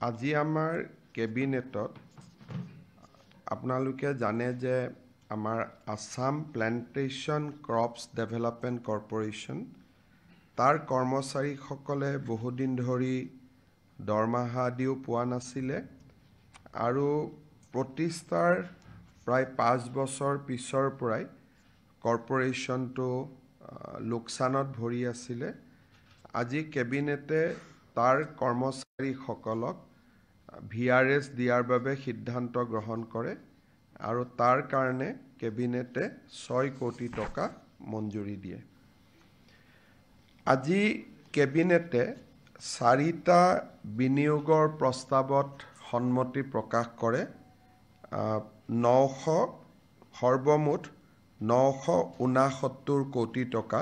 আজি আমাৰ কেবিনেটত আপোনালোকে জানে যে আমাৰ Assam plantation crops development corporation তাৰ কৰ্মচাৰীসকলে বহুদিন ধৰি দৰমহা দিও পোৱা নাছিলে আৰু প্ৰতিষ্ঠাৰ প্ৰায় 5 বছৰ পিছৰ পৰাই কৰ্পোৰেশ্যনটো লোকচানত ভৰি আছিলে। আজি কেবিনেটে তাৰ কৰ্মচাৰীসকলক VRS দিয়াৰ বাবে সিদ্ধান্ত গ্ৰহণ কৰে আৰু তাৰ কাৰণে কেবিনেটে 6 কোটি টকা মঞ্জুৰি দিয়ে। আজি কেবিনেটে 4টা বিনিয়োগৰ প্ৰস্তাৱত সন্মতি প্ৰকাশ কৰে। সৰ্বমুঠ 969 কোটি টকা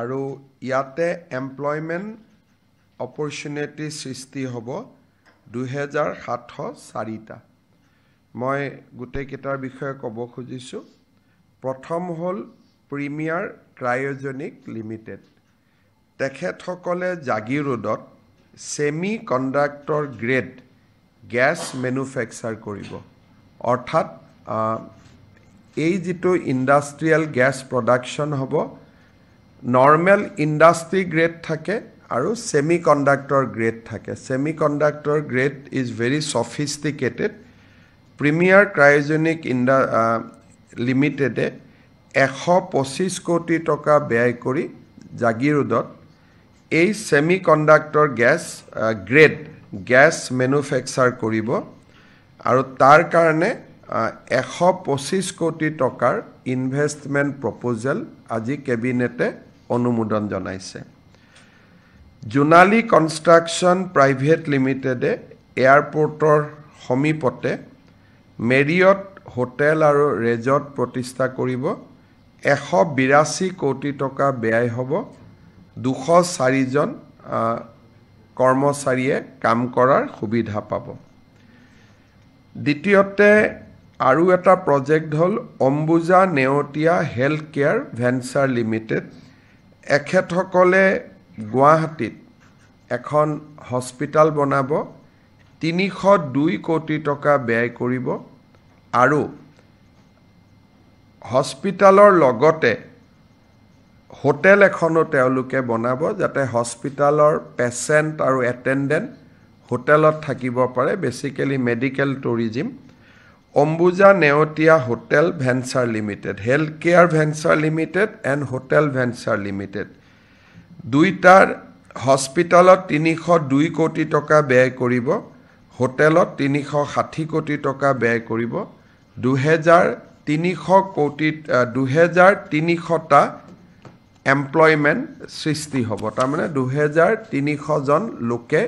আৰু ইয়াতে এমপ্লয়মেণ্ট অপৰচুনিটি সৃষ্টি হ'ব 2704টা। মই গোটেইকেইটাৰ বিষয়ে ক'ব খুজিছোঁ। প্ৰথম হ'ল প্ৰিমিয়াৰ ক্ৰায়জেনিক লিমিটেড। তেখেতসকলে জাগিৰোডত semiconductor grade gas manufacture কৰিব। অৰ্থাৎ এই যিটো ইণ্ডাষ্ট্ৰিয়েল গেছ প্ৰডাকশ্যন হ'ব, নৰ্মেল ইণ্ডাষ্ট্ৰি গ্ৰেড থাকে আৰু সেমি কণ্ডাক্টৰ গ্ৰেড থাকে। Semiconductor grade is very sophisticated. Premier Cryogenic লিমিটেডে 125 কোটি টকা ব্যয় কৰি জাগিৰোডত এই semiconductor grade gas manufacture কৰিব আৰু তাৰ কাৰণে 125 কোটি টকাৰ ইনভেষ্টমেণ্ট প্ৰপ'জেল আজি কেবিনেটে অনুমোদন জনাইছে। জোনালী কনষ্ট্ৰাকশ্যন প্ৰাইভেট লিমিটেডে এয়াৰপৰ্টৰ সমীপতে মেৰিয়ট হোটেল আৰু ৰেজৰ্ট প্ৰতিষ্ঠা কৰিব। 182 কোটি টকা ব্যয় হ'ব। 204 জন কৰ্মচাৰীয়ে কাম কৰাৰ সুবিধা পাব। দ্বিতীয়তে আৰু এটা প্ৰজেক্ট হ'ল Ambuja Neotia health care venture limited. এখেতসকলে গুৱাহাটীত এখন হস্পিটাল বনাব। 302 কোটি টকা ব্যয় কৰিব আৰু হস্পিটালৰ লগতে হোটেল এখনো তেওঁলোকে বনাব, যাতে হস্পিটালৰ পেচেণ্ট আৰু এটেণ্ডেণ্ট হোটেলত থাকিব পাৰে, basically medical tourism. Ambuja Neotia hotel venture limited, health care venture limited and hotel venture limited, দুইটাৰ হস্পিটালত 302 কোটি টকা ব্যয় কৰিব, হোটেলত 360 কোটি টকা ব্যয় কৰিব। 2300টা এমপ্লয়মেণ্ট সৃষ্টি হ'ব। তাৰমানে 2300 জন লোকে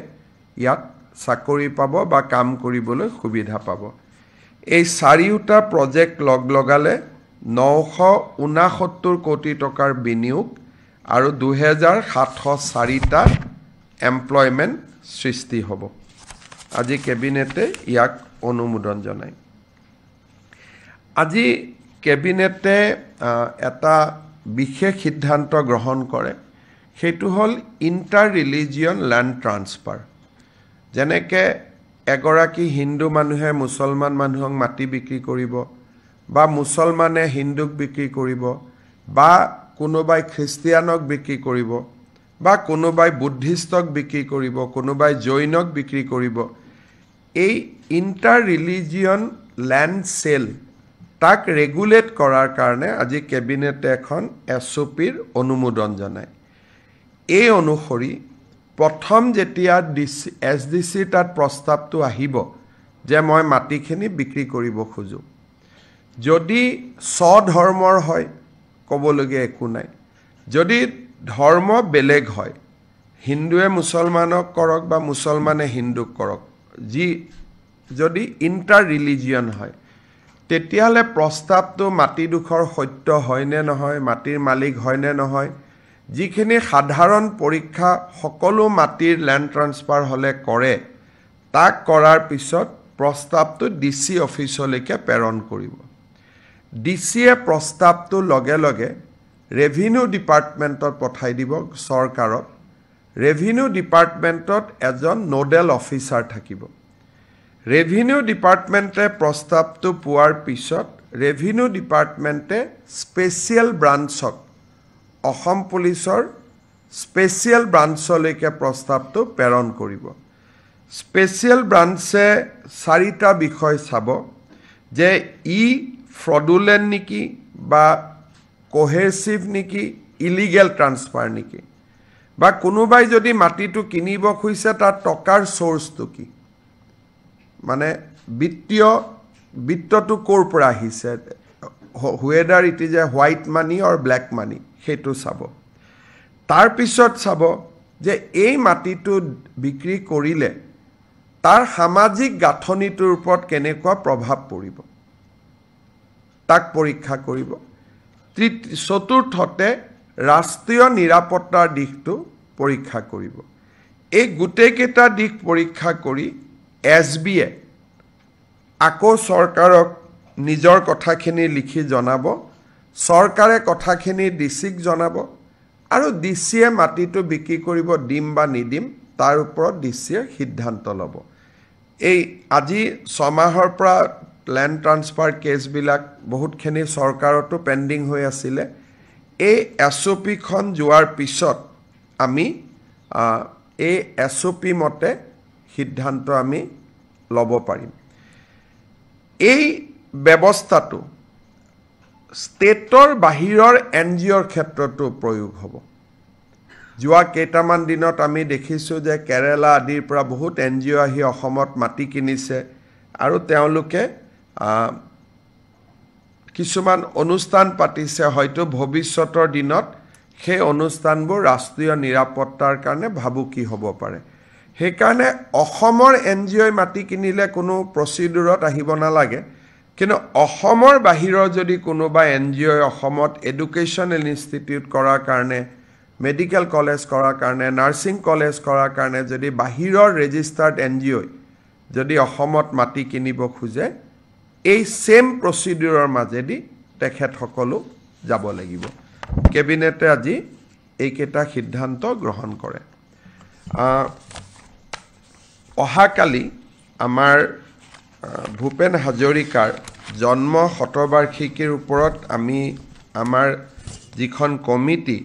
ইয়াত চাকৰি পাব বা কাম কৰিবলৈ সুবিধা পাব। এই 4টা প্ৰজেক্ট লগালে 969 কোটি টকাৰ বিনিয়োগ আৰু 2704টা এমপ্লয়মেণ্ট সৃষ্টি হ'ব। আজি কেবিনেটে ইয়াক অনুমোদন জনায়। আজি কেবিনেটে এটা বিশেষ সিদ্ধান্ত গ্ৰহণ কৰে, সেইটো হ'ল ইণ্টাৰ ৰিলিজিয়ন লেণ্ড ট্ৰান্সফাৰ। যেনেকৈ এগৰাকী হিন্দু মানুহে মুছলমান মানুহক মাটি বিক্ৰী কৰিব বা মুছলমানে হিন্দুক বিক্ৰী কৰিব বা কোনোবাই খ্ৰীষ্টিয়ানক বিক্ৰী কৰিব বা কোনোবাই বুদ্ধিষ্টক বিক্ৰী কৰিব, কোনোবাই জৈনক বিক্ৰী কৰিব। এই ইণ্টাৰ ৰিলিজিয়ন লেণ্ড চেল তাক ৰেগুলেট কৰাৰ কাৰণে আজি কেবিনেটে এখন SOPৰ অনুমোদন জনায়। এই অনুসৰি প্ৰথম যেতিয়া SDC তাত প্ৰস্তাৱটো আহিব যে মই মাটিখিনি বিক্ৰী কৰিব খোজোঁ, যদি স্বধৰ্মৰ হয় ক'বলগীয়া একো নাই। যদি ধৰ্ম বেলেগ হয়, হিন্দুৱে মুছলমানক কৰক বা মুছলমানে হিন্দুক কৰক, যদি ইণ্টাৰ ৰিলিজিয়ন হয়, তেতিয়াহ'লে প্ৰস্তাৱটো মাটিডোখৰ সত্য হয়নে নহয়, মাটিৰ মালিক হয়নে নহয়, যিখিনি সাধাৰণ পৰীক্ষা সকলো মাটিৰ লেণ্ড ট্ৰান্সফাৰ হ'লে কৰে, তাক কৰাৰ পিছত প্ৰস্তাৱটো DC অফিচলৈকে প্ৰেৰণ কৰিব। DCয়ে প্ৰস্তাৱটো লগে লগে ৰেভিনিউ ডিপাৰ্টমেণ্টত পঠাই দিব চৰকাৰত। ৰেভিনিউ ডিপাৰ্টমেণ্টত এজন নোডেল অফিচাৰ থাকিব ৰেভিনিউ ডিপাৰ্টমেণ্টে প্ৰস্তাৱটো পোৱাৰ পিছত ৰেভিনিউ ডিপাৰ্টমেণ্টে স্পেচিয়েল ব্ৰাঞ্চক অসম পুলিচৰ স্পেচিয়েল ব্ৰাঞ্চলৈকে প্ৰস্তাৱটো প্ৰেৰণ কৰিব স্পেচিয়েল ব্ৰাঞ্চে 4টা বিষয় চাব যে ই ফ্ৰডুলেণ্ট নেকি বা কোহেচিভ নেকি ইলিগেল ট্ৰান্সফাৰ নেকি বা কোনোবাই যদি মাটিটো কিনিব খুজিছে তাৰ টকাৰ সোৰ্সটো কি মানে বিত্তটো ক'ৰ পৰা আহিছে whether it is a white money or black money সেইটো চাব তাৰ পিছত চাব যে এই মাটিটো বিক্ৰী কৰিলে তাৰ সামাজিক গাঁথনিটোৰ ওপৰত কেনেকুৱা প্ৰভাৱ পৰিব তাক পৰীক্ষা কৰিব চতুৰ্থতে ৰাষ্ট্ৰীয় নিৰাপত্তাৰ দিশটো পৰীক্ষা কৰিব এই গোটেইকেইটা দিশ পৰীক্ষা কৰি এছবিয়ে আকৌ চৰকাৰক নিজৰ কথাখিনি লিখি জনাব চৰকাৰে কথাখিনি ডিচিক জনাব আৰু ডিচিয়ে মাটিটো বিক্ৰী কৰিব দিম বা নিদিম তাৰ ওপৰত ডিচিয়ে সিদ্ধান্ত ল'ব এই আজি 6 মাহৰ পৰা ল্যান্ড ট্ৰান্সফাৰ কেছবিলাক বহুতখিনি চৰকাৰতো পেণ্ডিং হৈ আছিলে এই এছঅপিখন যোৱাৰ পিছত আমি এই এছঅপি মতে সিদ্ধান্ত আমি ল'ব পাৰিম এই ব্যৱস্থাটো ষ্টেটৰ বাহিৰৰ এনজিঅ'ৰ ক্ষেত্ৰতো প্ৰয়োগ হ'ব যোৱা কেইটামান দিনত আমি দেখিছোঁ যে কেৰালা আদিৰ পৰা বহুত এনজিঅ' আহি অসমত মাটি কিনিছে আৰু তেওঁলোকে কিছুমান অনুষ্ঠান পাতিছে হয়তো ভৱিষ্যতৰ দিনত সেই অনুষ্ঠানবোৰ ৰাষ্ট্ৰীয় নিৰাপত্তাৰ কাৰণে ভাবুকি হ'ব পাৰে সেইকাৰণে অসমৰ এনজিঅ'ই মাটি কিনিলে কোনো প্ৰচিডিউৰত আহিব নালাগে কিন্তু অসমৰ বাহিৰৰ যদি কোনোবা এনজিঅ'ই অসমত এডুকেশ্যনেল ইনষ্টিটিউট কৰাৰ কাৰণে মেডিকেল কলেজ কৰাৰ কাৰণে নাৰ্ছিং কলেজ কৰাৰ কাৰণে যদি বাহিৰৰ ৰেজিষ্টাৰ্ড এনজিঅ'ই যদি অসমত মাটি কিনিব খোজে এই সেম প্ৰচিডিউৰৰ মাজেদি তেখেতসকলো যাব লাগিব কেবিনেটে আজি এইকেইটা সিদ্ধান্ত গ্ৰহণ কৰে অহাকালি আমাৰ ভূপেন হাজৰিকাৰ জন্ম শতবাৰ্ষিকীৰ ওপৰত আমি আমাৰ যিখন কমিটি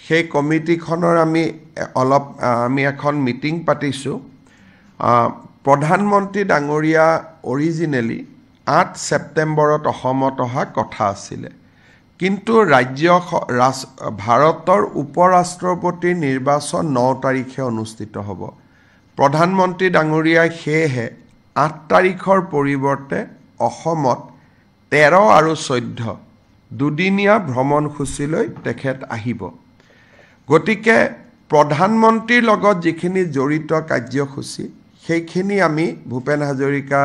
সেই কমিটিখনৰ আমি এখন মিটিং পাতিছোঁ প্ৰধানমন্ত্ৰী ডাঙৰীয়া অৰিজিনেলি 8 ছেপ্টেম্বৰত অসমত অহা কথা আছিলে কিন্তু ভাৰতৰ উপৰাষ্ট্ৰপতিৰ নিৰ্বাচন 9 তাৰিখে অনুষ্ঠিত হ'ব প্ৰধানমন্ত্ৰী ডাঙৰীয়াই সেয়েহে 8 তাৰিখৰ পৰিৱৰ্তে অসমত 13 আৰু 14 দুদিনীয়া ভ্ৰমণসূচীলৈ তেখেত আহিব গতিকে প্ৰধানমন্ত্ৰীৰ লগত যিখিনি জড়িত কাৰ্যসূচী সেইখিনি আমি ভূপেন হাজৰিকা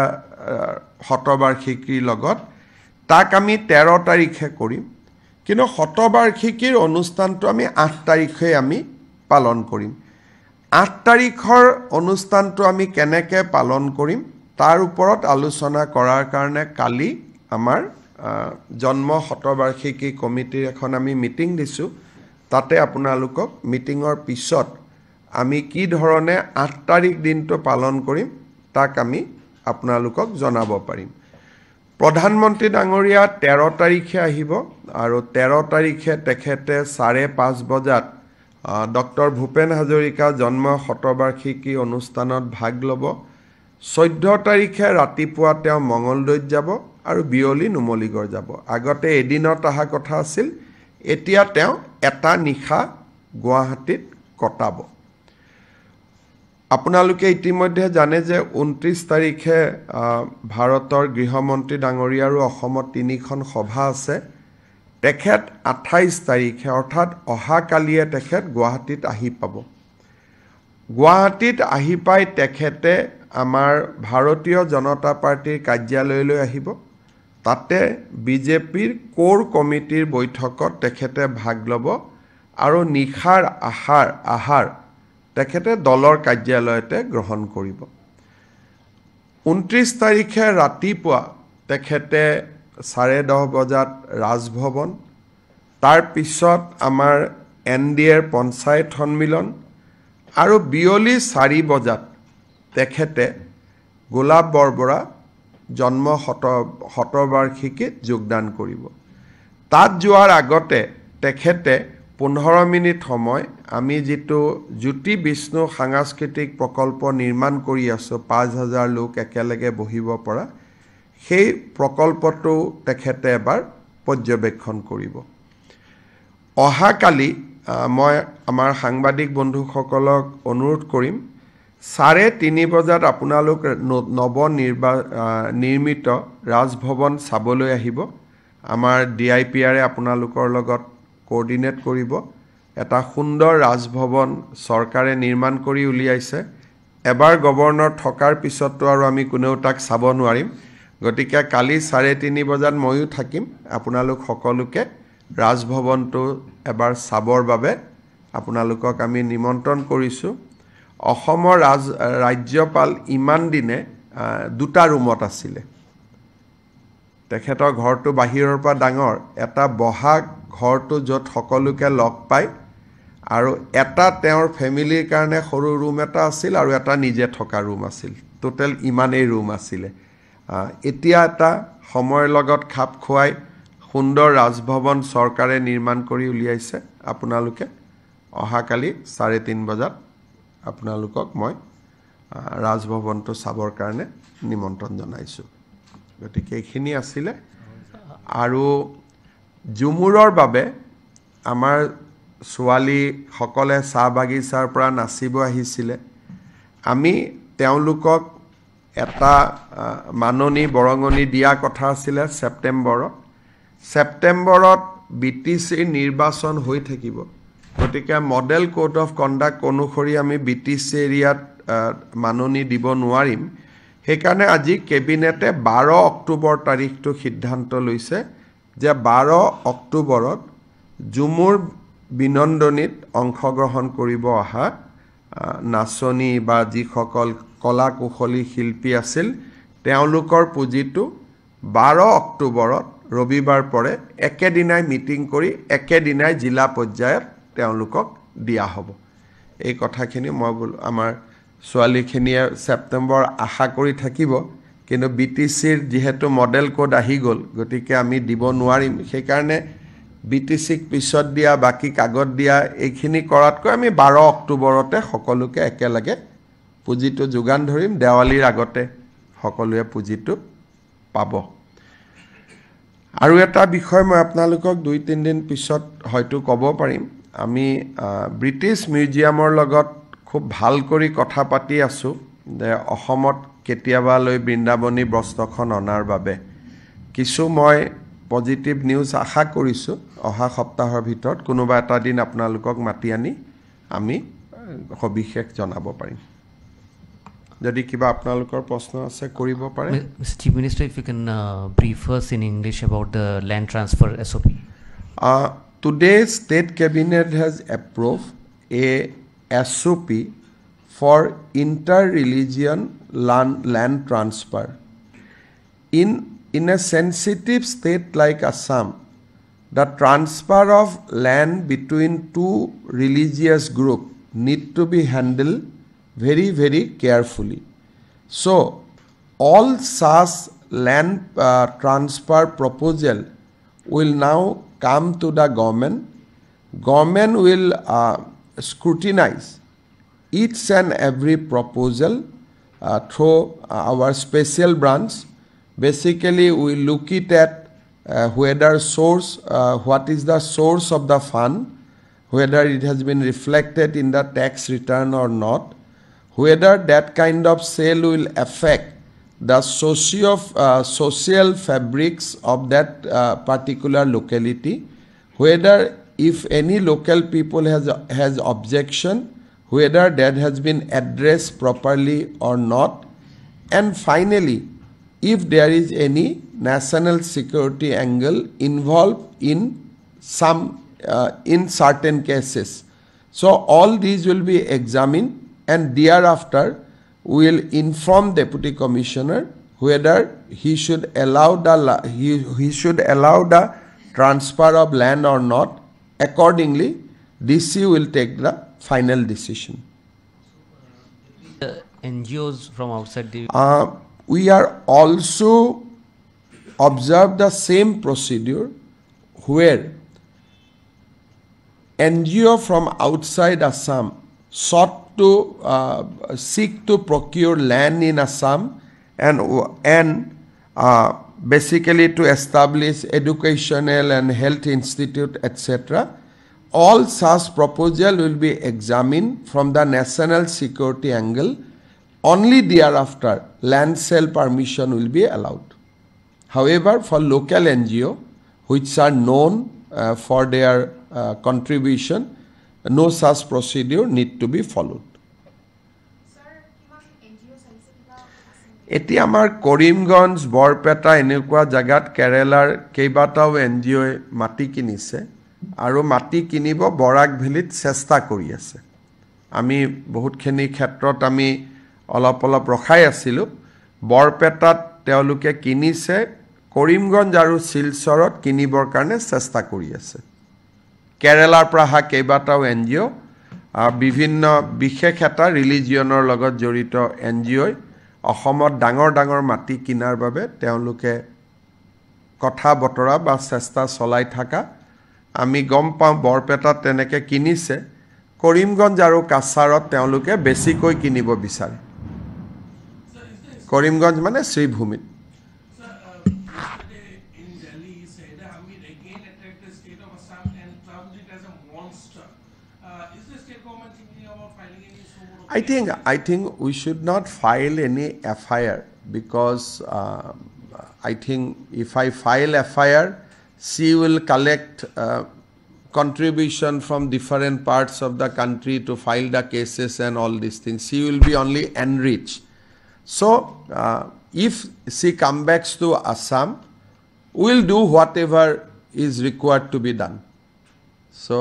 শতবাৰ্ষিকীৰ লগত তাক আমি 13 তাৰিখে কৰিম কিন্তু শতবাৰ্ষিকীৰ অনুষ্ঠানটো আমি 8 তাৰিখে আমি পালন কৰিম 8 তাৰিখৰ অনুষ্ঠানটো আমি কেনেকৈ পালন কৰিম তাৰ ওপৰত আলোচনা কৰাৰ কাৰণে কালি আমাৰ জন্ম শতবাৰ্ষিকী কমিটিৰ এখন আমি মিটিং দিছোঁ তাতে আপোনালোকক মিটিঙৰ পিছত আমি কি ধৰণে 8 তাৰিখ দিনটো পালন কৰিম তাক আমি আপোনালোকক জনাব পাৰিম প্ৰধানমন্ত্ৰী ডাঙৰীয়া 13 তাৰিখে আহিব আৰু 13 তাৰিখে তেখেতে 5:30 বজাত ডক্টৰ ভূপেন হাজৰিকা জন্ম শতবাৰ্ষিকী অনুষ্ঠানত ভাগ ল'ব 14 তাৰিখে ৰাতিপুৱা তেওঁ মঙলদৈত যাব আৰু বিয়লি নুমলীগড় যাব আগতে এদিনত অহা কথা আছিল এতিয়া তেওঁ এটা নিশা গুৱাহাটীত কটাব আপোনালোকে ইতিমধ্যে জানে যে 29 তাৰিখে ভাৰতৰ গৃহমন্ত্ৰী ডাঙৰীয়া আৰু অসমত 3খন সভা আছে তেখেত 28 তাৰিখে অৰ্থাৎ অহাকালিয়ে তেখেত গুৱাহাটীত আহি পাব গুৱাহাটীত আহি পাই তেখেতে আমাৰ ভাৰতীয় জনতা পাৰ্টিৰ কাৰ্যালয়লৈ আহিব তাতে বিজেপিৰ কোৰ কমিটিৰ বৈঠকত তেখেতে ভাগ ল'ব আৰু নিখাৰ আহাৰ তেখেতে দলৰ কাৰ্যালয়তে গ্ৰহণ কৰিব 29 তাৰিখে ৰাতিপুৱা তেখেতে 10:30 বজাত ৰাজভৱন তাৰ পিছত আমাৰ এনডিএৰ পঞ্চায়ত সন্মিলন আৰু বিয়লি 4 বজাত তেখেতে গোলাপ বৰবৰা জন্ম শতবাৰ্ষিকীত যোগদান কৰিব তাত যোৱাৰ আগতে তেখেতে 15 মিনিট সময় আমি যেটো জ্যোতি বিষ্ণু সাংস্কৃতিক প্ৰকল্প নিৰ্মাণ কৰি আছো 5000 লোক একেলগে বহিব পৰা সেই প্ৰকল্পটো তেখেতে এবাৰ পৰ্যবেক্ষণ কৰিব অহাকালি মই আমাৰ সাংবাদিক বন্ধুসকলক অনুৰোধ কৰিম 3:30 বজাত আপোনালোক নৱ নিৰ্মিত ৰাজভৱন চাবলৈ আহিব আমাৰ ডিআইপিআৰে আপোনালোকৰ লগত কোঅৰ্ডিনেট কৰিব এটা সুন্দৰ ৰাজভৱন চৰকাৰে নিৰ্মাণ কৰি উলিয়াইছে এবাৰ গভৰ্ণৰ থকাৰ পিছতো আৰু আমি কোনেও তাক চাব নোৱাৰিম গতিকে কালি 3:30 বজাত ময়ো থাকিম আপোনালোক সকলোকে ৰাজভৱনটো এবাৰ চাবৰ বাবে আপোনালোকক আমি নিমন্ত্ৰণ কৰিছো অসমৰ ৰাজ্যপাল ইমান দিনে দুটা ৰুমত আছিলে তেখেতৰ ঘৰটো বাহিৰৰ পৰা ডাঙৰ এটা বহা ঘৰটো য'ত সকলোকে লগ পায় আৰু এটা তেওঁৰ ফেমিলিৰ কাৰণে সৰু ৰুম এটা আছিল আৰু এটা নিজে থকা ৰুম আছিল টোটেল ইমানেই ৰুম আছিলে এতিয়া এটা সময়ৰ লগত খাপ খুৱাই সুন্দৰ ৰাজভৱন চৰকাৰে নিৰ্মাণ কৰি উলিয়াইছে আপোনালোকে অহাকালি 3:30 বজাত আপোনালোকক মই ৰাজভৱনটো চাবৰ কাৰণে নিমন্ত্ৰণ জনাইছো গতিকে এইখিনি আছিলে আৰু জুমুৰৰ বাবে আমাৰ ছোৱালী সকলে চাহ বাগিচাৰ পৰা নাচিব আহিছিলে আমি তেওঁলোকক এটা মাননি বৰঙনি দিয়া কথা আছিলে ছেপ্টেম্বৰত বিটিসি নিৰ্বাচন হৈ থাকিব গতিকে মডেল কোড অফ কণ্ডাক্ট অনুসৰি আমি বিটিসি এৰিয়াত মাননি দিব নোৱাৰিম সেইকাৰণে আজি কেবিনেটে 12 অক্টোবৰ তাৰিখটো সিদ্ধান্ত লৈছে যে 12 অক্টোবৰত জুমুৰ বিনন্দনীত অংশগ্ৰহণ কৰিব অহা নাচনী বা যিসকল কলা কুশলী শিল্পী আছিল তেওঁলোকৰ পুঁজিটো 12 অক্টোবৰত ৰবিবাৰ পৰে একেদিনাই মিটিং কৰি একেদিনাই জিলা পৰ্যায়ত তেওঁলোকক দিয়া হ'ব এই কথাখিনি মই আমাৰ ছোৱালীখিনিয়ে ছেপ্টেম্বৰ আশা কৰি থাকিব কিন্তু বিটিসিৰ যেহেতু মডেল কোড আহি গ'ল গতিকে আমি দিব নোৱাৰিম সেইকাৰণে বিটিসিক পিছত দিয়া বাকি কাগজ দিয়া এইখিনি কৰাতকৈ আমি 12 অক্টোবৰতে সকলোকে একেলগে পুঁজিটো যোগান ধৰিম দেৱালীৰ আগতে সকলোৱে পুঁজিটো পাব আৰু এটা বিষয় মই আপোনালোকক 2-3 দিন পিছত হয়তো ক'ব পাৰিম আমি ব্ৰিটিছ মিউজিয়ামৰ লগত খুব ভাল কৰি কথা পাতি আছো যে অসমত কেতিয়াবা লৈ বৃন্দাবনী বস্ত্ৰখন অনাৰ বাবে কিছু মই পজিটিভ নিউজ আশা কৰিছো অহা সপ্তাহৰ ভিতৰত কোনোবা এটা দিন আপোনালোকক মাতি আনি আমি সবিশেষ জনাব পাৰিম যদি কিবা আপোনালোকৰ প্ৰশ্ন আছে কৰিব পাৰে Mr. Chief Minister, if you can brief us in English about the land transfer SOP. Today, State Cabinet has approved a SOP for inter-religion land transfer. In a sensitive state like Assam, the transfer of land between two religious groups need to be handled very, very carefully. So, all such land transfer proposal will now come to the government. Government will scrutinize each and every proposal through our special branch. Basically, we look it at whether what is the source of the fund, whether it has been reflected in the tax return or not, whether that kind of sale will affect the social fabrics of that particular locality, whether if any local people has objection, whether that has been addressed properly or not, and finally, if there is any national security angle involved in certain cases. So all these will be examined, and thereafter we will inform Deputy Commissioner whether he should allow the transfer of land or not. Accordingly, DC will take the final decision. NGOs from outside the... We are also observe the same procedure where NGO from outside Assam sought to seek to procure land in Assam and basically to establish educational and health institute, etc. All such proposal will be examined from the national security angle. Only thereafter land sale permission will be allowed. However, for local NGO, which are known for their contribution, no such procedure need to be followed. এতিয়া আমাৰ কৰিমগঞ্জ বৰপেটা এনেকুৱা জাগাত কেৰেলাৰ কেইবাটাও এনজিঅ'ই মাটি কিনিছে আৰু মাটি কিনিব বৰাক ভেলিত চেষ্টা কৰি আছে আমি বহুতখিনি ক্ষেত্ৰত আমি অলপ ৰখাই আছিলো বৰপেটাত তেওঁলোকে কিনিছে কৰিমগঞ্জ আৰু শিলচৰত কিনিবৰ কাৰণে চেষ্টা কৰি আছে কেৰেলাৰ পৰা হা কেইবাটাও এনজিঅ' বিভিন্ন বিশেষ এটা ৰিলিজিয়নৰ লগত জড়িত এনজিঅ'ই অসমত ডাঙৰ মাটি কিনাৰ বাবে তেওঁলোকে কথা বতৰা বা চেষ্টা চলাই থাকা আমি গম পাওঁ বৰপেটাত তেনেকে কিনিছে কৰিমগঞ্জ আৰু কাছাৰত তেওঁলোকে বেছিকৈ কিনিব বিচাৰে কৰিমগঞ্জ মানে শ্ৰীভূমিত I think we should not file any FIR because I think if I file FIR, she will collect contribution from different parts of the country to file the cases and all these things. She will be only enriched. So if she comes back to Assam, we will do whatever is required to be done. So,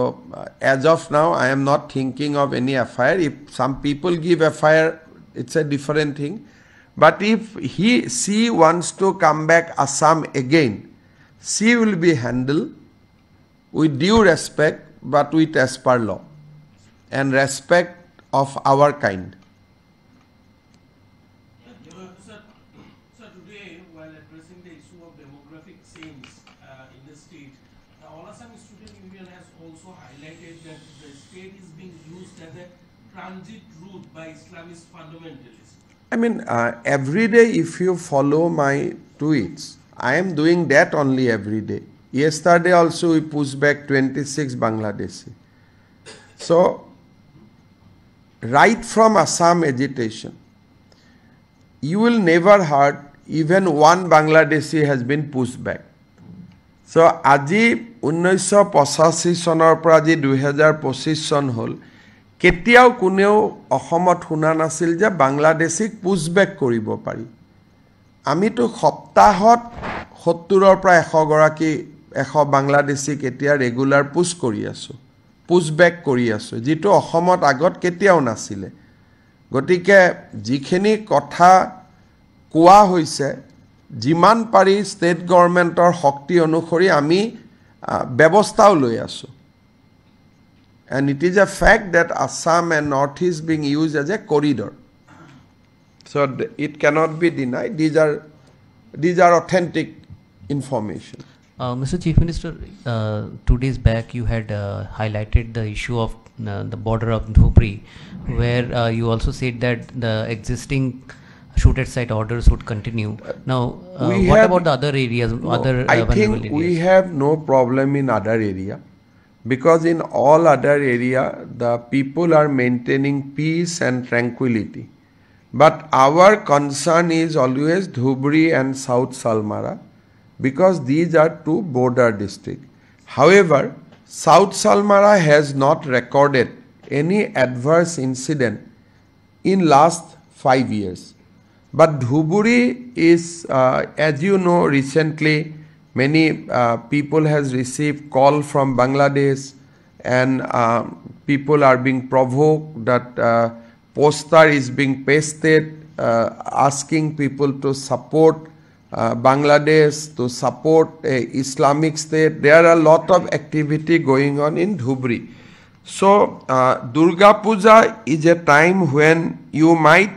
as of now, I am not thinking of any FIR. If some people give FIR, it's a different thing. But if she wants to come back Assam again, she will be handled with due respect, but with as per law and respect of our kind. Sir, today, while addressing the issue of demographic change in the state, the All Assam Student Union has also highlighted that the state is being used as a transit route by Islamist fundamentalists. I mean, every day if you follow my tweets, I am doing that only every day. Yesterday also we pushed back 26 Bangladeshi. So, right from Assam agitation, you will never heard even one Bangladeshi has been pushed back. So, আজি 1985 চনৰ পৰা আজি 2025 চন হল কেতিয়াও কোনেও অসমত শুনা নাছিল যে বাংলাদেশিক পুশবেক কৰিব পাৰি আমিতো সপ্তাহত 70ৰ পৰা 100 গৰাকী 100 বাংলাদেশিক এতিয়া ৰেগুলাৰ পুশ কৰি আছো পুশবেক কৰি আছো যেটো অসমত আগত কেতিয়াও নাছিল গতিকে যিখিনি কথা কোৱা হৈছে যিমান পাৰি ষ্টেট গভৰ্ণমেণ্টৰ শক্তি অনুসৰি আমি ব্যৱস্থাও লৈ আছো and it is a fact that Assam and Northeast being used as a corridor so it cannot be denied these are authentic information. Mr. Chief Minister, 2 days back you had highlighted the issue of the border of Dhubri where you also said that the existing shoot at site orders would continue. Now, what about the other areas? I think we have no problem in other area because in all other area the people are maintaining peace and tranquility. But our concern is always Dhubri and South Salmara because these are two border districts. However, South Salmara has not recorded any adverse incident in last 5 years. But Dhubri is, as you know, recently many people has received call from Bangladesh and people are being provoked that poster is being pasted asking people to support Bangladesh, to support Islamic State. There are a lot of activity going on in Dhubri. So Durga Puja is a time when you might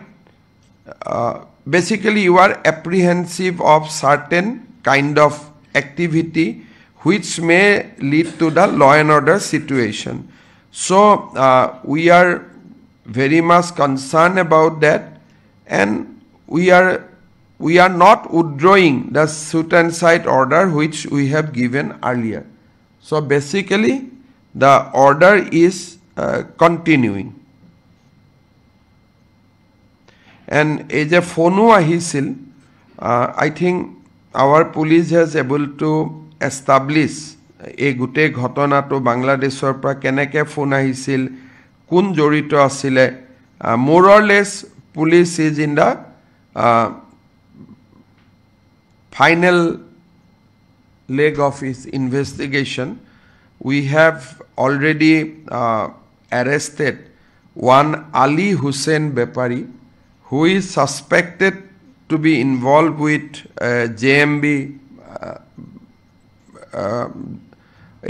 basically you are apprehensive of certain kind of activity which may lead to the law and order situation. So we are very much concerned about that, and we are not withdrawing the shoot and sight order which we have given earlier. So basically the order is continuing. And as a phone ahisil, I think our police has able to establish এই গোটেই ঘটনাটো বাংলাদেশৰ পৰা কেনেকৈ phone আহিছিল, কোন জড়িত আছিলে, more or less police is in the final leg of its investigation. We have already arrested one Ali Hussain Bepari, who is suspected to be involved with JMB,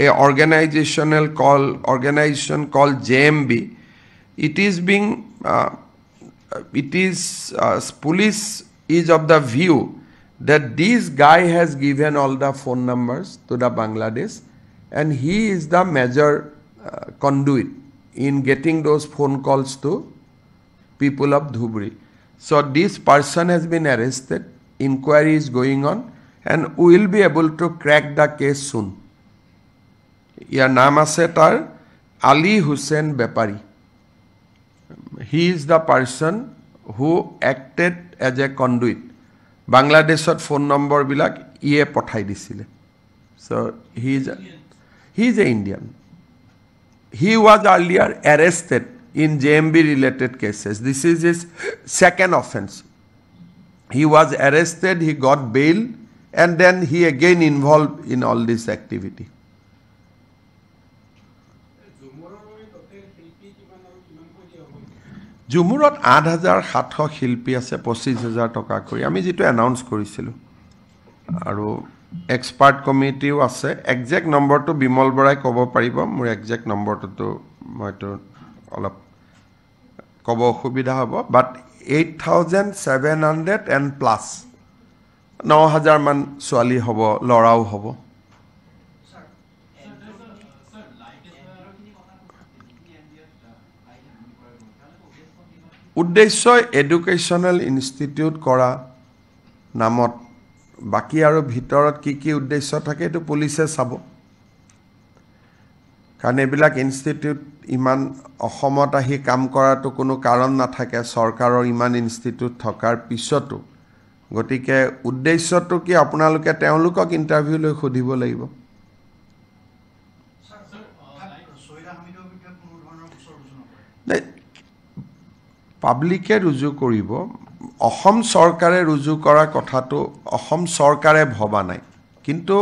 a organization called JMB. It is being police is of the view that this guy has given all the phone numbers to the Bangladesh, and he is the major conduit in getting those phone calls to people of Dhubri. So this person has been arrested, inquiry is going on, and we will be able to crack the case soon. Your name ase tar Ali Hussain Bepari. He is the person who acted as a conduit. Bangladeshot phone number bilak iye pothai disile. So he is a Indian. He was earlier arrested in JMB related cases. This is his second offense. He was arrested, he got bail, and then he again involved in all this activity. Jumurot 8,700 শিল্পী আছে, 25,000 টকা কৰি আমি যেটো announce কৰিছিল, আৰু expert কমিটিও আছে. Exact নম্বৰটো বিমল বৰাই ক'ব পাৰিব, মোৰ এক্সাক্ট নম্বৰটো মইতো অলপ ক'ব অসুবিধা হ'ব, বাট 8,700 and plus 9,000 মান ছোৱালী হ'ব, ল'ৰাও হ'ব. উদ্দেশ্য এডুকেশ্যনেল ইনষ্টিটিউট কৰা নামত বাকি আৰু ভিতৰত কি উদ্দেশ্য থাকে এটো পুলিচে চাব, কাৰণ এইবিলাক ইনষ্টিটিউট ইমান অসমত আহি কাম কৰাটো কোনো কাৰণ নাথাকে চৰকাৰৰ ইমান ইনষ্টিটিউট থকাৰ পিছতো. গতিকে উদ্দেশ্যটো কি আপোনালোকে তেওঁলোকক ইন্টাৰভিউ লৈ খুদিব লাগিব. পাব্লিকে ৰুজু কৰিব, অসম চৰকাৰে ৰুজু কৰা কথাটো অসম চৰকাৰে ভবা নাই, কিন্তু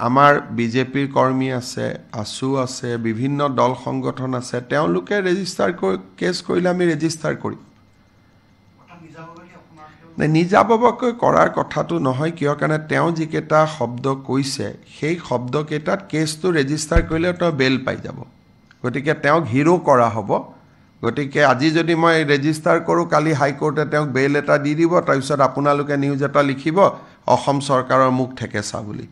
আমাৰ বিজেপিৰ কৰ্মী আছে, আসু আছে, বিভিন্ন দল সংগঠন আছে, তেওঁলোকে ৰেজিষ্টাৰ কেছ কৰিলে আমি ৰেজিষ্টাৰ কৰিম. নিজাববকৈ কৰাৰ কথাটো নহয়, কিয় কাৰণে তেওঁ যিকেইটা শব্দ কৈছে সেই শব্দকেইটাত কেছটো ৰেজিষ্টাৰ কৰিলে তেওঁ বেল পাই যাব. গতিকে তেওঁক হিৰো কৰা হ'ব. গতিকে আজি যদি মই ৰেজিষ্টাৰ কৰোঁ, কালি হাইকোৰ্টে তেওঁক বেইল এটা দি দিব, তাৰপিছত আপোনালোকে নিউজ এটা লিখিব অসম চৰকাৰৰ মুখ ঠেকেচা বুলি.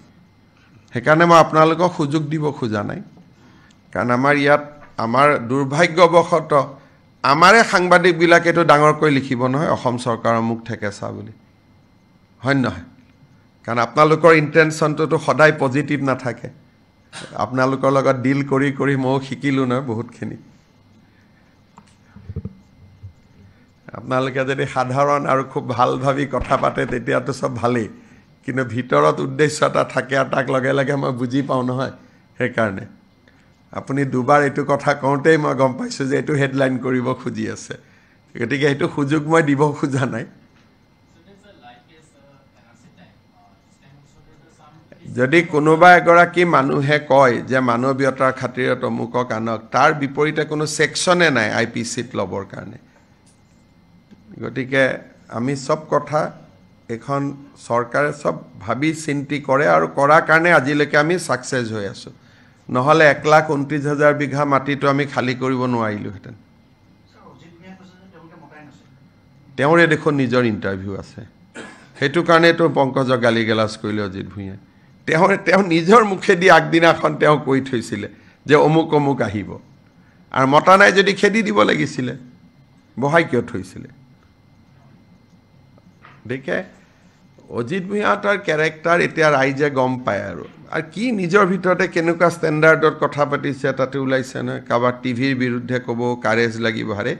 সেইকাৰণে মই আপোনালোকক সুযোগ দিব খোজা নাই, কাৰণ আমাৰ ইয়াত আমাৰ দুৰ্ভাগ্যবশতঃ আমাৰে সাংবাদিকবিলাকেতো ডাঙৰকৈ লিখিব নহয় অসম চৰকাৰৰ মুখ ঠেকেচা বুলি, হয় নহয়? কাৰণ আপোনালোকৰ ইণ্টেনশ্যনটোতো সদায় পজিটিভ নাথাকে. আপোনালোকৰ লগত ডিল কৰি কৰি ময়ো শিকিলোঁ নহয় বহুতখিনি. আপোনালোকে যদি সাধাৰণ আৰু খুব ভাল ভাবি কথা পাতে তেতিয়াতো সব ভালেই, কিন্তু ভিতৰত উদ্দেশ্য এটা থাকে আৰু তাক লগে লগে মই বুজি পাওঁ নহয়. সেইকাৰণে আপুনি দুবাৰ এইটো কথা কওঁতেই মই গম পাইছোঁ যে এইটো হেডলাইন কৰিব খুজি আছে, গতিকে এইটো সুযোগ মই দিব খোজা নাই. যদি কোনোবা এগৰাকী মানুহে কয় যে মানৱীয়তাৰ খাতিৰত অমুকক আনক, তাৰ বিপৰীতে কোনো ছেকশ্যনে নাই IPCত ল'বৰ কাৰণে. গতিকে আমি সব কথা এখন চৰকাৰে সব ভাবি চিন্তি কৰে, আৰু কৰাৰ কাৰণে আজিলৈকে আমি সাকসেস হৈ আছো. নহলে 1,29,000 বিঘা মাটিটো আমি খালি কৰিব নোৱাৰিলোহেঁতেন. তেওঁৰে দেখোন নিজৰ ইণ্টাৰভিউ আছে সেইটো কাৰণেতো পংকজক গালি গালাজ কৰিলে অজিত ভূঞাই তেওঁ নিজৰ মুখেদি আগদিনাখন তেওঁ কৈ থৈছিলে যে অমুক অমুক আহিব আৰু মতা নাই যদি খেদি দিব লাগিছিলে বহাই কিয় থৈছিলে দেখে অজিত ভূঞা তাৰ কেৰেক্টাৰ এতিয়া ৰাইজে গম পায় আৰু কি নিজৰ ভিতৰতে কেনেকুৱা ষ্টেণ্ডাৰ্ডত কথা পাতিছে তাতে ওলাইছে নহয় কাৰোবাৰ টিভিৰ বিৰুদ্ধে ক'ব কাৰেজ লাগিব হাৰে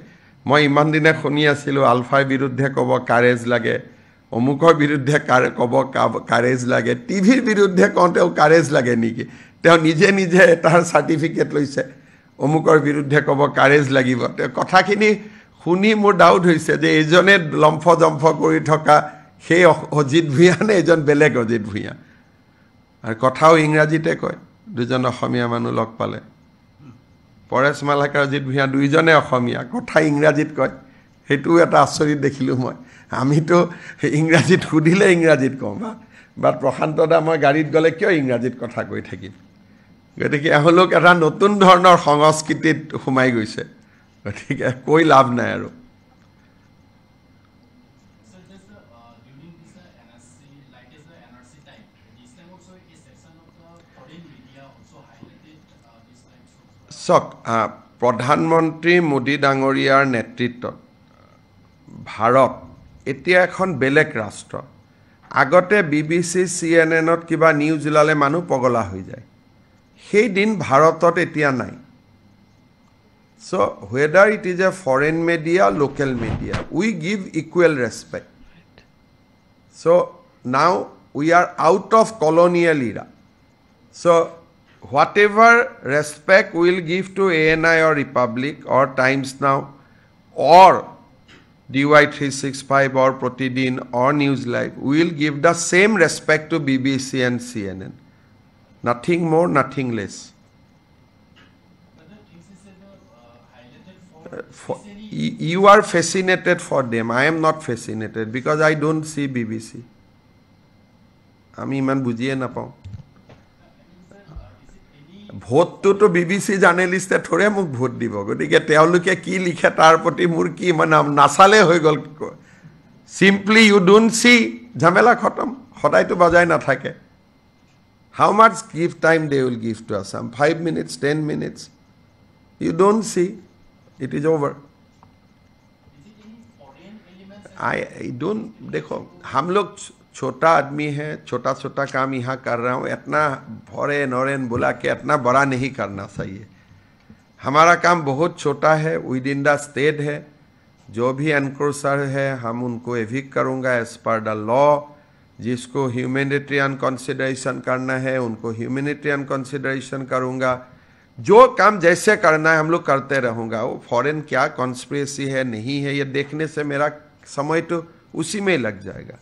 মই ইমান দিনে শুনি আছিলোঁ আলফাৰ বিৰুদ্ধে ক'ব কাৰেজ লাগে অমুকৰ বিৰুদ্ধে ক'ব কাৰেজ লাগে টিভিৰ বিৰুদ্ধে কওঁতেও কাৰেজ লাগে নেকি তেওঁ নিজে তাৰ চাৰ্টিফিকেট লৈছে অমুকৰ বিৰুদ্ধে ক'ব কাৰেজ লাগিব তেওঁ কথাখিনি শুনি মোৰ ডাউট হৈছে যে এইজনে লম্ফ জম্ফ কৰি থকা সেই অজিত ভূঞা নে এজন বেলেগ অজিত ভূঞা আৰু কথাও ইংৰাজীতে কয় দুজন অসমীয়া মানুহ লগ পালে পৰেশ মালাকাৰ অজিত ভূঞা দুইজনে অসমীয়া কথা ইংৰাজীত কয় সেইটোও এটা আচৰিত দেখিলোঁ মই আমিতো ইংৰাজীত সুধিলে ইংৰাজীত কওঁ বাট প্ৰশান্ত দা মই গাড়ীত গ'লে কিয় ইংৰাজীত কথা কৈ থাকিম গতিকে এওঁলোক এটা নতুন ধৰণৰ সংস্কৃতিত সোমাই গৈছে গতিকে কৈ লাভ নাই আৰু চাওক প্ৰধানমন্ত্ৰী মোদী ডাঙৰীয়াৰ নেতৃত্বত ভাৰত এতিয়া এখন বেলেগ ৰাষ্ট্ৰ আগতে BBC CNN-ত কিবা নিউজ ওলালে মানুহ পগলা হৈ যায় সেই দিন ভাৰতত এতিয়া নাই so whether it is a foreign media local media we give equal respect so now we are out of colonial era so whatever respect we will give to ANI or Republic or Times Now or DY 365 or Pratidin or News Live, we will give the same respect to BBC and CNN. Nothing more, nothing less. You are fascinated for them. I am not fascinated because I don't see BBC. আমি ইমান বুজিয়ে নাপাওঁ ভোটটোতো BBC জাৰ্নেলিষ্টে থৰে মোক vote দিব গতিকে তেওঁলোকে কি লিখে তাৰ প্ৰতি মোৰ কি মানে নাচালে হৈ গ'ল চিম্পলি ইউ ডোন্ট সি ঝামেলা খতম সদায়তো বজাই নাথাকে how much give time they will give to Assam 5 minutes 10 minutes you don't see it is over I don't देखो हम लोग छोटा आदमी है छोटा छोटा काम यहाँ कर रहा हूँ इतना फॉरेन ऑरेन बुला के इतना बड़ा नहीं करना चाहिए हमारा काम बहुत छोटा है विद इन द स्टेट है जो भी एनक्रोचर है हम उनको एविक्ट करूँगा एज पर द लॉ जिसको ह्यूमैनिटेरियन कंसिडरेशन करना है उनको ह्यूमैनिटेरियन कंसिडरेशन करूँगा जो काम जैसे करना है हम लोग करते रहूँगा वो फॉरेन क्या कॉन्स्पिरेसी है नहीं है ये देखने से मेरा समय तो उसी में लग जाएगा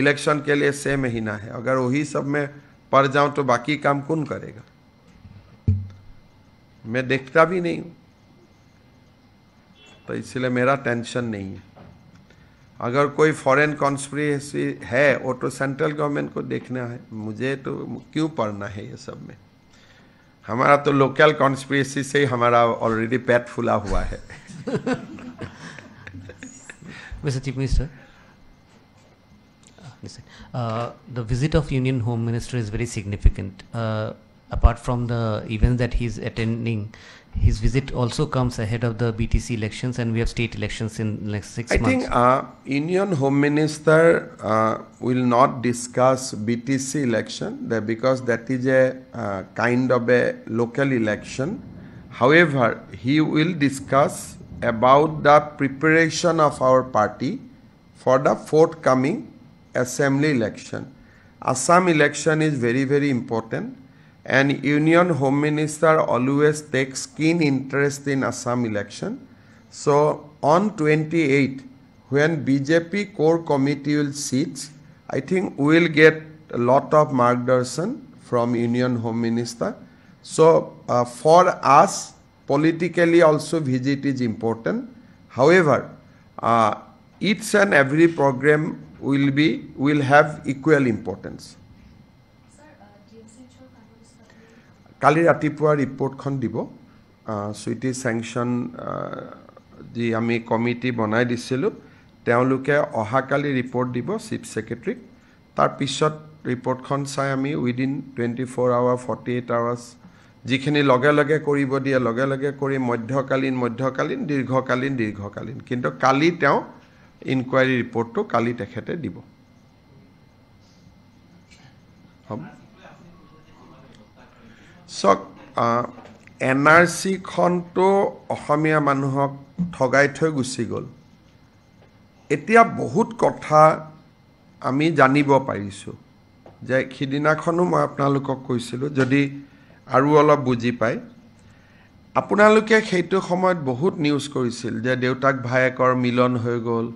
इलेक्शन के लिए 6 महीना है अगर वही सब में पड़ जाऊं तो बाकी काम कौन करेगा मैं देखता भी नहीं हूं तो इसलिए मेरा टेंशन नहीं है अगर कोई फॉरेन कॉन्स्पिरेसी है वो तो सेंट्रल गवर्नमेंट को देखना है मुझे तो क्यों पढ़ना है ये सब में हमारा तो लोकल कॉन्स्पिरेसी से ही हमारा ऑलरेडी पेट फुला हुआ है Mr. Chief Minister, the visit of Union Home Minister is very significant. Apart from the events that he is attending, his visit also comes ahead of the BTC elections, and we have state elections in next 6 months. I think Union Home Minister will not discuss BTC election because that is a kind of a local election. However, he will discuss about the preparation of our party for the forthcoming assembly election. Assam election is very, very important, and Union Home Minister always takes keen interest in Assam election. So on 28th, when BJP core committee will sit, I think we will get a lot of margdarshan from Union Home Minister. So for us, politically also visit is important. However, each and every program will have equal importance. কালি ৰাতিপুৱা ৰিপৰ্টখন দিব Sweety sanction যি আমি committee বনাই দিছিলোঁ তেওঁলোকে অহাকালি report দিব chief ছেক্ৰেটাৰীক তাৰ পিছত ৰিপৰ্টখন চাই আমি উইদিন 24 আৱাৰ 48 আৱাৰ্ছ যিখিনি লগে লগে কৰিব দিয়ে লগে লগে কৰি মধ্যকালীন দীৰ্ঘকালীন কিন্তু কালি তেওঁ ইনকুৱাৰী ৰিপৰ্টটো কালি তেখেতে দিব NRC খনটো অসমীয়া মানুহক ঠগাই থৈ গুচি গ'ল এতিয়া বহুত কথা আমি জানিব পাৰিছোঁ যে খিদিনাখনো মই আপোনালোকক কৈছিলোঁ যদি আৰু অলপ বুজি পায় আপোনালোকে সেইটো সময়ত বহুত নিউজ কৰিছিল যে দেউতাক ভায়েকৰ মিলন হৈ গ'ল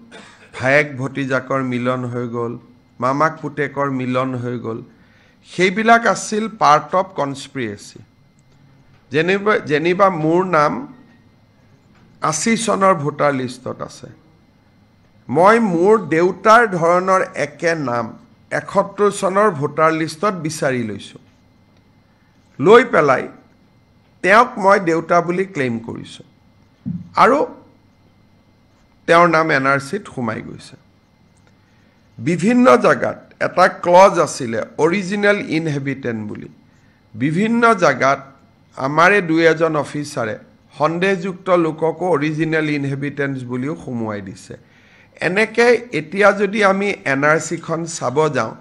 ভায়েক ভতিজাকৰ মিলন হৈ গ'ল মামাক পুতেকৰ মিলন হৈ গ'ল সেইবিলাক আছিল পাৰ্ট অফ কনস্পিৰেচি যেনিবা মোৰ নাম 80 চনৰ ভোটাৰ লিষ্টত আছে মই মোৰ দেউতাৰ ধৰণৰ একে নাম 71 চনৰ ভোটাৰ লিষ্টত বিচাৰি লৈছোঁ লৈ পেলাই তেওঁক মই দেউতা বুলি ক্লেইম কৰিছোঁ আৰু তেওঁৰ নাম NRCত সোমাই গৈছে বিভিন্ন জায়গাত এটা ক্লজ আছিলে অৰিজিনেল ইনহেবিটেন্ট বুলি বিভিন্ন জায়গাত আমাৰে দুই এজন অফিচাৰে সন্দেহযুক্ত লোককো অৰিজিনেল ইনহেবিটেন্টস বুলিও সোমোৱাই দিছে এনেকে এতিয়া যদি আমি NRC খন চাব যাওঁ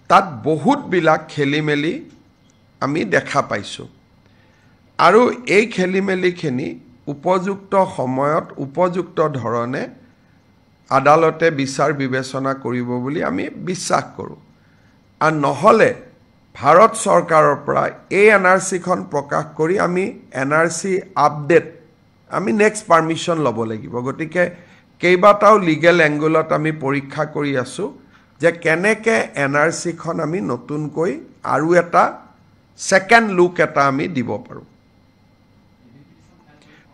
তাত বহুত বিলাক খেলিমেলি আমি দেখা পাইছোঁ আৰু এই খেলিমেলিখিনি উপযুক্ত সময়ত উপযুক্ত ধৰণে আদালতে বিচাৰ বিবেচনা কৰিব বুলি আমি বিশ্বাস কৰোঁ আৰু নহলে ভাৰত চৰকাৰৰ পৰা এই NRC খন প্ৰকাশ কৰি আমি NRC আপডেট আমি নেক্সট পাৰমিশন ল'ব লাগিব গতিকে কেইবাটাও লিগেল এংগলত আমি পৰীক্ষা কৰি আছো যে কেনেকে NRC খন আমি নতুনকৈ আৰু এটা সেকেন্ড লুক এটা আমি দিব পাৰো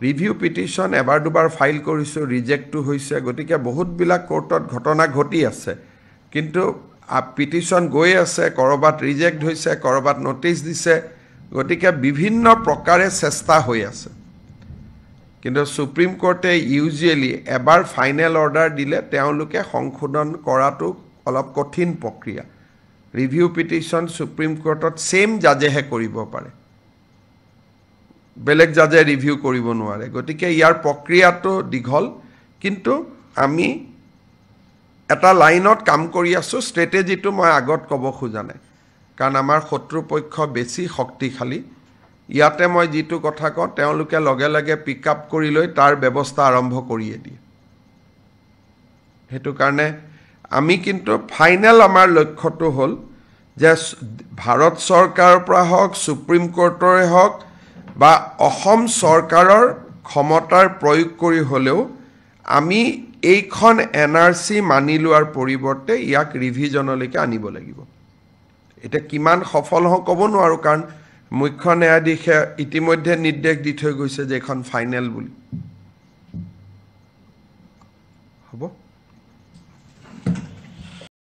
ৰিভিউ পিটিশন এবাৰ দুবাৰ ফাইল কৰিছো ৰিজেক্টটো হৈছে গতিকে বহুত বিলাক কোৰ্টত ঘটনা ঘটি আছে কিন্তু পিটিশন গৈ আছে কৰবাত ৰিজেক্ট হৈছে কৰবাত নোটিস দিছে গতিকে বিভিন্ন প্ৰকাৰে চেষ্টা হৈ আছে কিন্তু সুপ্ৰিম কোৰ্টে ইউজুৱেলি এবাৰ ফাইনেল অৰ্ডাৰ দিলে তেওঁলোকে সংশোধন কৰাটো অলপ কঠিন প্ৰক্ৰিয়া ৰিভিউ পিটিশন সুপ্ৰিম কোৰ্টত সেম জাজেহে কৰিব পাৰে বেলেগ জাজে ৰিভিউ কৰিব নোৱাৰে গতিকে ইয়াৰ প্ৰক্ৰিয়াটো দীঘল কিন্তু আমি এটা লাইনত কাম কৰি আছো ষ্ট্ৰেটেজিটো মই আগত ক'ব খোজা নাই কাৰণ আমাৰ শত্ৰুপক্ষ বেছি শক্তিশালী ইয়াতে মই যেটো কথা কওঁ তেওঁলোকে লগে লগে পিকআপ কৰি লৈ তাৰ ব্যৱস্থা আৰম্ভ কৰিয়ে দিয়ে হেতু কাৰণে আমি কিন্তু ফাইনেল আমাৰ লক্ষ্যটো হ'ল যে ভাৰত চৰকাৰৰ পৰা হওক সুপ্ৰিম কোৰ্টৰে হওক বা অসম চৰকাৰৰ ক্ষমতাৰ প্ৰয়োগ কৰি হলেও আমি এইখন NRC মানি লোৱাৰ পৰিৱৰ্তে ইয়াক ৰিভিজনলৈকে আনিব লাগিব এটা কিমান সফল হ ক'ব নোৱাৰো কাৰণ মুখ্য ন্যায়াধীশে ইতিমধ্যে নিৰ্দেশ দি থৈ গৈছে যে এখন ফাইনেল বুলি